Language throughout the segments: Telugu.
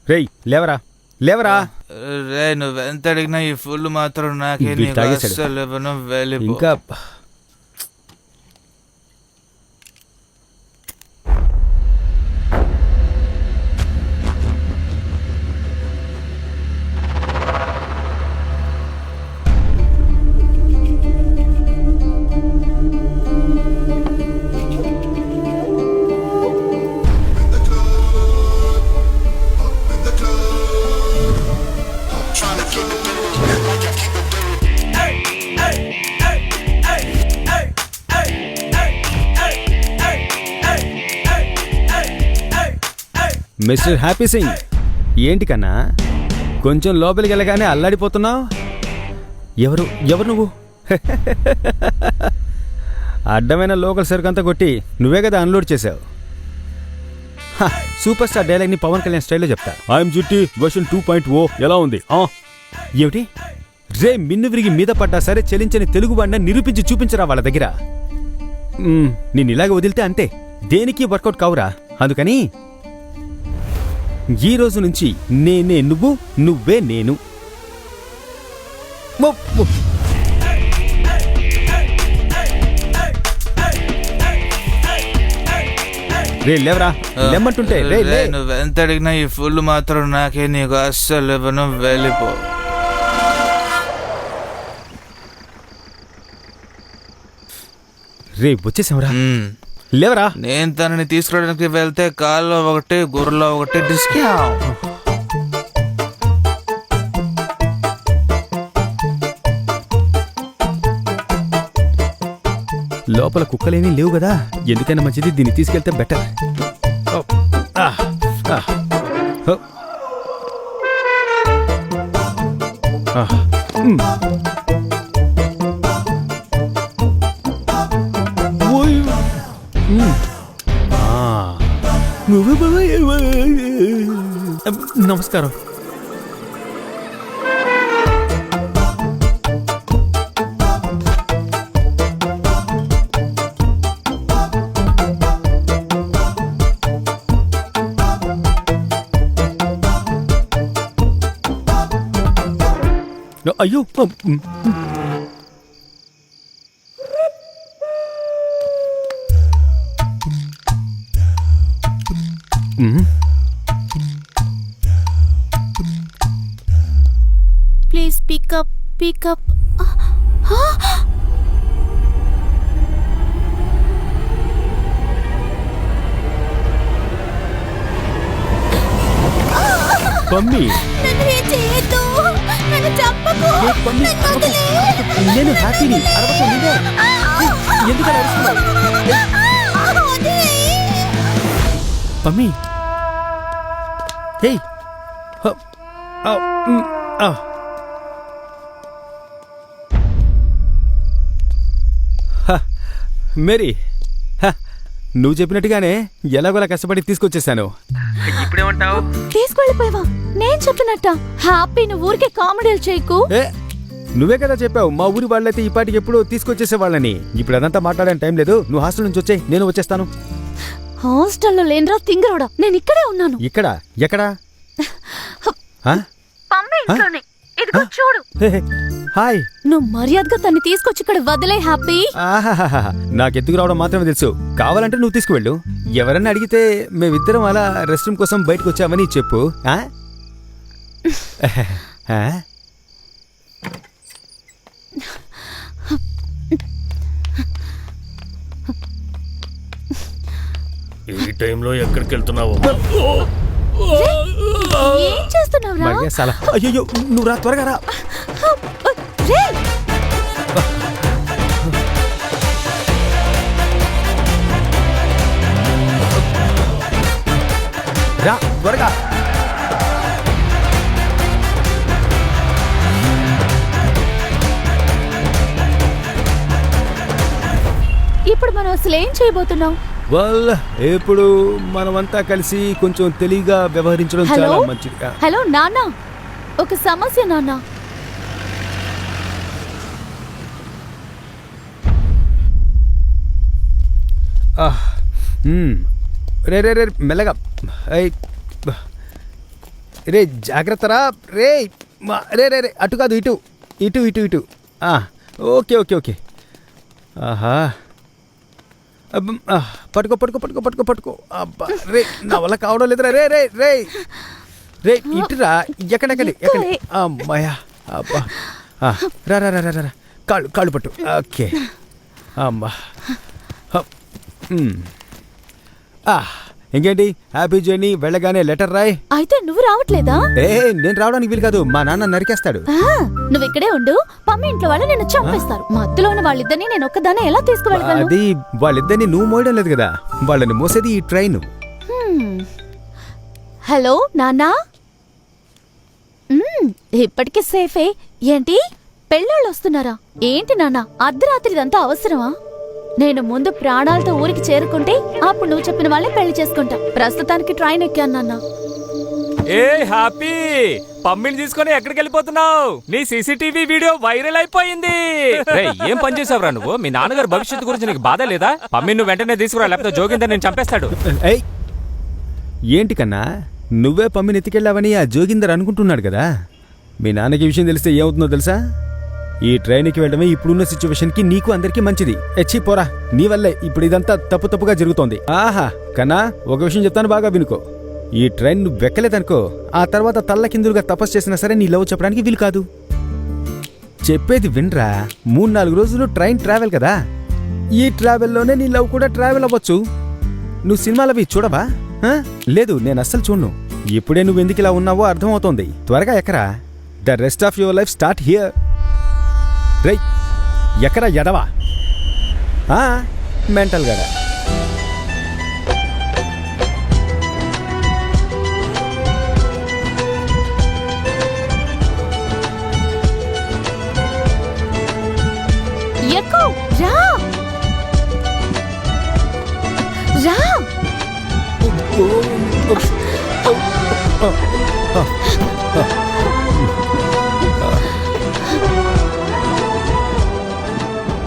రేయ్ లేవరా లేవరా. రే నువ్వెంత అడిగినా ఈ ఫుల్ మాత్రం నాకే నీకు అస్సలు ఇవ్వను, వెళ్ళిపో. ఇంకా మిస్టర్ హ్యాపీ సింగ్, ఏంటి కన్నా కొంచెం లోపలికి వెళ్ళగానే అల్లాడిపోతున్నావు? ఎవరు ఎవరు నువ్వు? అడ్డమైన లోకల్ సరుకంతా కొట్టి నువ్వే కదా అన్లోడ్ చేసావు. సూపర్ స్టార్ డైలాగ్ని పవన్ కళ్యాణ్ స్టైల్లో చెప్తా. ఐఎమ్ జుట్టి వర్షన్ 2.0 ఎలా ఉంది? ఏమిటి రే, మిన్ను విరిగి మీద పడ్డా సరే చెలించని తెలుగు వాడిని నిరూపించి చూపించరా వాళ్ళ దగ్గర. నేను ఇలాగ వదిలితే అంతే, దేనికి వర్కౌట్ కావురా. అందుకని ఈ రోజు నుంచి నేనే నువ్వు, నువ్వే నేను. రే లేవరా, లెమ్మంటుంటే. నువ్వెంత అడిగినా ఈ ఫుల్ మాత్రం నాకే నీకు అస్సలు ఇవ్వను, వెళ్ళిపో. రే వచ్చేసావరా, లేవరా. నేను తనని తీసుకురావడానికి వెళ్తే కాల్లో ఒకటి గుర్రలో ఒకటి డిస్కౌంట్. లోపల కుక్కలేమీ లేవు కదా, ఎందుకైనా మంచిది దీన్ని తీసుకెళ్తే బెటర్. నమస్కారం. అయ్యో ప్లీజ్ పికప్ పికప్. పమ్మి నేను హ్యాపీని ఎందుకు పమ్మి? హే మేరీ, నువ్వు చెప్పినట్టుగానే ఎలాగోలా కష్టపడి తీసుకొచ్చేసాను. ఇప్పుడేమంటావు? తీసుకెళ్ళిపోయావా? నేను చెప్పినట్ట హ్యాపీ, నువ్వు ఊరికే కామెడీలు చేయకు. నువ్వే కదా చెప్పావు మా ఊరి వాళ్ళైతే ఈ పాటికి ఎప్పుడు తీసుకొచ్చేసేవాళ్ళని. ఇప్పుడు అదంతా మాట్లాడడానికి టైం లేదు, నువ్వు హాస్టల్ నుంచి వచ్చేయ్, నేను వచ్చేస్తాను. హాస్టల్లో లేనరా తింగరోడా, నేను ఇక్కడే ఉన్నాను. ఇక్కడ ఎక్కడా? చూడు. హాయ్. నువ్వు మర్యాదగా తన్ని తీసుకొచ్చి ఇక్కడ వదిలే హ్యాపీ. నాకెందుకు రావడం మాత్రమే తెలుసు, కావాలంటే నువ్వు తీసుకువెళ్ళు. ఎవరన్నా అడిగితే మేమిద్దరం అలా రెస్ట్ రూమ్ కోసం బయటకు వచ్చామని చెప్పు. ఈ టైంలో ఎక్కడికి వెళ్తున్నావు? ఏం చేస్తున్నావురా? అయ్యో నువ్వు రా, త్వరగా రా. రా త్వరగా. ఇప్పుడు మనం అసలు ఏం చేయబోతున్నాం? ఇప్పుడు మనమంతా కలిసి కొంచెం తెలివిగా వ్యవహరించడం చాలా మంచిది. హలో నాన్న, ఒక సమస్య నాన్న. రే రే రే మెల్లగా. రే జాగ్రత్తరా రే రే రే రే అటు కాదు ఇటు ఇటు ఇటు ఇటు ఓకే ఓకే ఓకే ఆహా పట్టుకో పట్టుకో పట్టుకో పట్టుకో పట్టుకో అబ్బా రే నా వల్ల కావడం లేదురా రే రే రే రే ఇటురా ఎక్కడెక్కడి ఎక్కడి అమ్మాయా అబ్బా రా రా రా రా కాళ్ళు కాళ్ళు పట్టు ఓకే అమ్మా ఇంకేంటి హ్యాపీ జర్నీ వెళ్ళగానే లెటర్ రాయ్. అయితే నువ్వు రావట్లేదా? నేను రావడానికి వీలు కాదు, మా నాన్న నరికేస్తాడు. నువ్వు ఇక్కడే ఉండు, పమ్మి ఇంట్లో వాళ్ళు నిన్ను చంపేస్తారు. మధ్యలో ఉన్న వాళ్ళిద్దరిని నేను ఒక్కదాన్ని ఎలా తీసుకువెళ్ళగలను? అది వాళ్ళిద్దరిని నువ్వు మోయడం లేదు కదా, వాళ్ళని మోసేది ఈ ట్రైన్. హలో నాన్నా, ఇప్పటికీ సేఫే. ఏంటి పెళ్ళాళ్ళు వస్తున్నారా ఏంటి నాన్న? అర్ధరాత్రి ఇదంతా అవసరమా? నేను ముందు ప్రాణాలతో ఊరికి చేరుకుంటే అప్పుడు నువ్వు చెప్పిన వాళ్ళే పెళ్లి చేసుకుంటా. ప్రస్తుతానికి ట్రైన్ ఎక్కాను నాన్న. ఏ హ్యాపీ, పమ్మిని తీసుకొని ఎక్కడికి వెళ్ళిపోతున్నావు? నీ సీసీటీవీ వీడియో వైరల్ అయిపోయింది. ఏం పని చేసావురా నువ్వు? మీ నాన్నగారు భవిష్యత్తు గురించి నీకు బాధ లేదా? పమ్మిని నువ్వు వెంటనే తీసుకురా, లేకపోతే జోగిందర్ నేను చంపేస్తాడు. ఏంటి కన్నా, నువ్వే పమ్మిని ఎత్తికెళ్ళావని ఆ జోగిందర్ అనుకుంటున్నాడు కదా. మీ నాన్నకి విషయం తెలిస్తే ఏమవుతుందో తెలుసా? ఈ ట్రైన్కి వెళ్ళడమే ఇప్పుడున్న సిచ్యువేషన్కి నీకు అందరికీ మంచిది. పోరా, నీ వల్లే ఇప్పుడు ఇదంతా తప్పుగా జరుగుతోంది. ఆహా కన్నా, ఒక విషయం చెప్తాను, బాగా వినుకో. ఈ ట్రైన్ నువ్వు వెక్కలేదనుకో, ఆ తర్వాత తల్ల కిందులుగా తపస్సు చేసినా సరే నీ లవ్ చెప్పడానికి వీలు కాదు. చెప్పేది వినరా, 3-4 రోజులు ట్రైన్ ట్రావెల్ కదా, ఈ ట్రావెల్లోనే నీ లవ్ కూడా ట్రావెల్ అవ్వచ్చు. నువ్వు సినిమాలవి చూడవా? లేదు, నేను అస్సలు చూడను. ఇప్పుడే నువ్వు ఎందుకు ఇలా ఉన్నావో అర్థమవుతోంది. త్వరగా ఎక్కరా, the rest of your life start here. రై ఎక్కడ ఎడవా మెంటల్ గడ.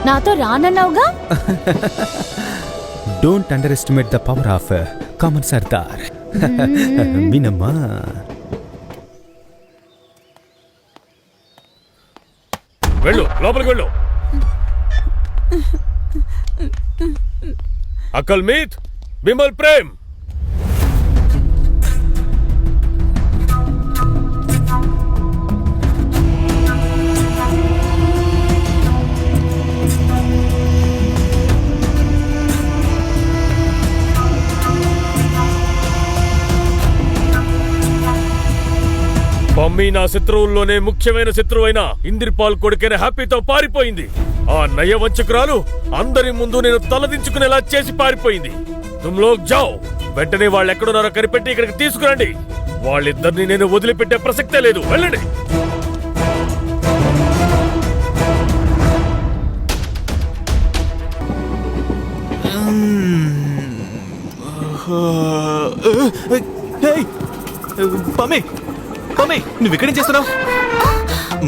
నాతో రానన్నావుగా. Don't underestimate the power of common Sardar. వినమ్మా, వెళ్ళు, లోపలికి వెళ్ళు. అకల్ మీత్, బిమల్ ప్రేమ్. పమ్మి నా శత్రువుల్లోనే ముఖ్యమైన శత్రువైన ఇంద్రపాల్ కొడుకైన హ్యాపీతో పారిపోయింది. ఆ నయవంచకురాలు అందరి ముందు నేను తలదించుకునేలా చేసి పారిపోయింది. తుమ్ లోగ్ జావ్, వెంటనే వాళ్ళు ఎక్కడున్నారో కనిపెట్టి ఇక్కడికి తీసుకురండి. వాళ్ళిద్దరిని నేను వదిలిపెట్టే ప్రసక్తే లేదు, వెళ్ళండి. పమ్మి, పమ్మి, నువ్వు ఇక్కడేం చేస్తున్నావు?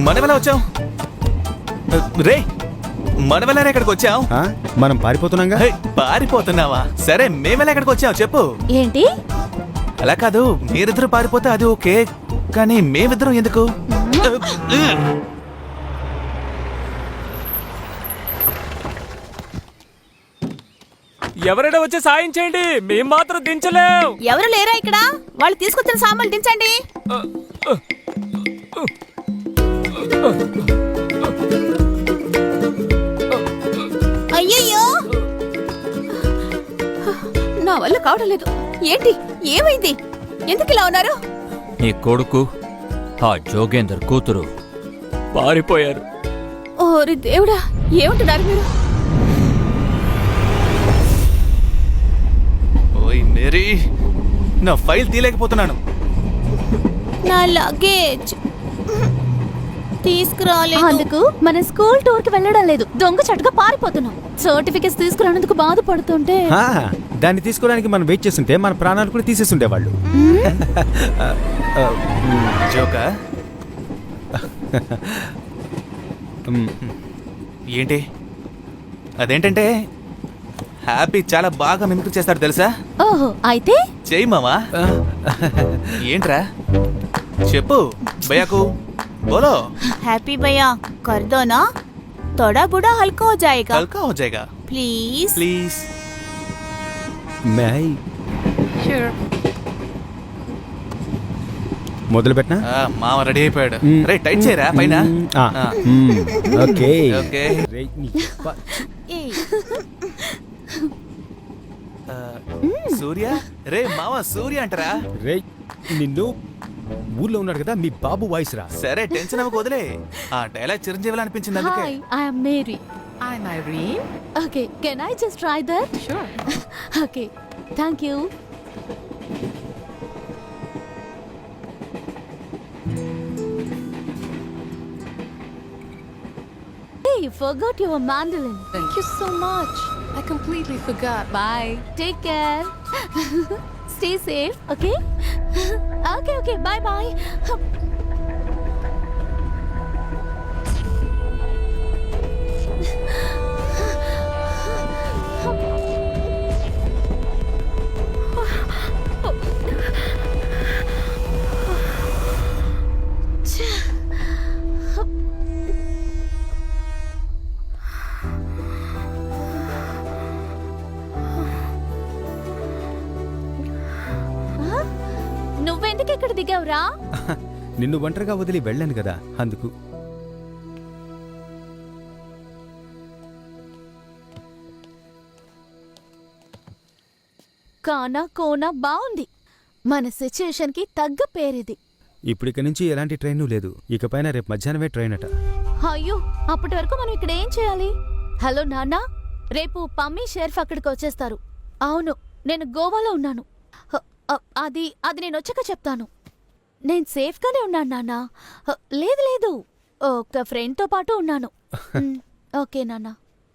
మనమెలా వచ్చావు? రే, మనమెలా ఎక్కడికి వచ్చావు? మనం పారిపోతున్నాగా. పారిపోతున్నావా? సరే, మేమెలా ఎక్కడికి వచ్చావు చెప్పు. ఏంటి? అలా కాదు, మీరిద్దరు పారిపోతే అది ఓకే, కానీ మేమిద్దరం ఎందుకు? ఎవరైనా వచ్చి సాయం చేయండి, మేము మాత్రం దించలేం. ఎవరు లేరా ఇక్కడ? వాళ్ళు తీసుకొచ్చిన సామాన్లు దించండి. అయ్యయ్యో, నా వల్ల కావడం లేదు. ఏంటి, ఏమైంది? ఎందుకు ఇలా ఉన్నారు? నీ కొడుకు, ఆ జోగేందర్ కూతురు పారిపోయారు. ఓరి దేవుడా, ఏమంటున్నారు మీరు? ఓయ్ మేరీ, నా ఫైల్ తీయలేకపోతున్నాను. నా లగేజ్ తీసుకురాలేదు. అందుకు మన స్కూల్ టూర్ కి వెళ్ళడం లేదు, దొంగ చటుగా పారిపోతున్నాం. సర్టిఫికెట్స్ తీసుకురానందుకు బాధపడుతుంటే దాన్ని తీసుకోవడానికి మనం వెయిట్ చేస్తుంటే మన ప్రాణాలు కూడా తీసేస్తుండే వాళ్ళు. జోకా ఏంటి? అదేంటంటే హ్యాపీ చాలా బాగా మిమిక్రీ చేస్తాడు తెలుసా? ఓహో, అయితే చెయ్యి మామా. ఏంట్రా? చెప్పు భయ్యాకు బోలో हैप्पी भैया कर दो ना, थोड़ा बूढ़ा हल्का हो जाएगा కల్కా హో జాయేగా प्लीज। ప్లీజ్. మై మొదలు పెట్టనా మామ రెడీ అయిపోయాడు. రే టైట్ చేయరా పైన. Okay okay. ए, సూర్య రే మామ సూర్య అంటారా? రే నిన్ను ఊర్లో ఉన్నాడు కదా మీ బాబు వాయిస్ రా. సరే టెన్షన్ అవ్వకు వదిలే. ఆ డైలాగ్ చిరంజీవిలా అనిపించింది అందుకే. Hi I am Mary. I'm Irene. Okay can I just try that? Sure. Okay thank you. Hey, you forgot your mandolin. Thank you so much. I completely forgot. Bye. Take care. Stay safe, okay? Okay, bye. నువ్వెందుకు ఇక్కడ దిగావురా? నిన్ను ఒంటరిగా వదిలి వెళ్ళాను కదా అందుకు. కానా కోనా బాగుంది. మన సిచ్యుయేషన్ కి తగ్గ పేరిది. ఇప్పుడిక నుంచి ఎలాంటి ట్రైను లేదు. ఇకపైన రేపు మధ్యాహ్నమే ట్రైన్ అట. అయ్యో అప్పటి వరకు మనం ఇక్కడ ఏం చేయాలి? హలో నాన్న, రేపు పమ్మీ షెర్ఫ్ అక్కడికి వచ్చేస్తారు. అవును, నేను గోవాలో ఉన్నాను. అది నేను వచ్చాక చెప్తాను. నేను సేఫ్గానే ఉన్నాను నాన్న. లేదు ఒక ఫ్రెండ్తో పాటు ఉన్నాను. ఓకే నాన్న.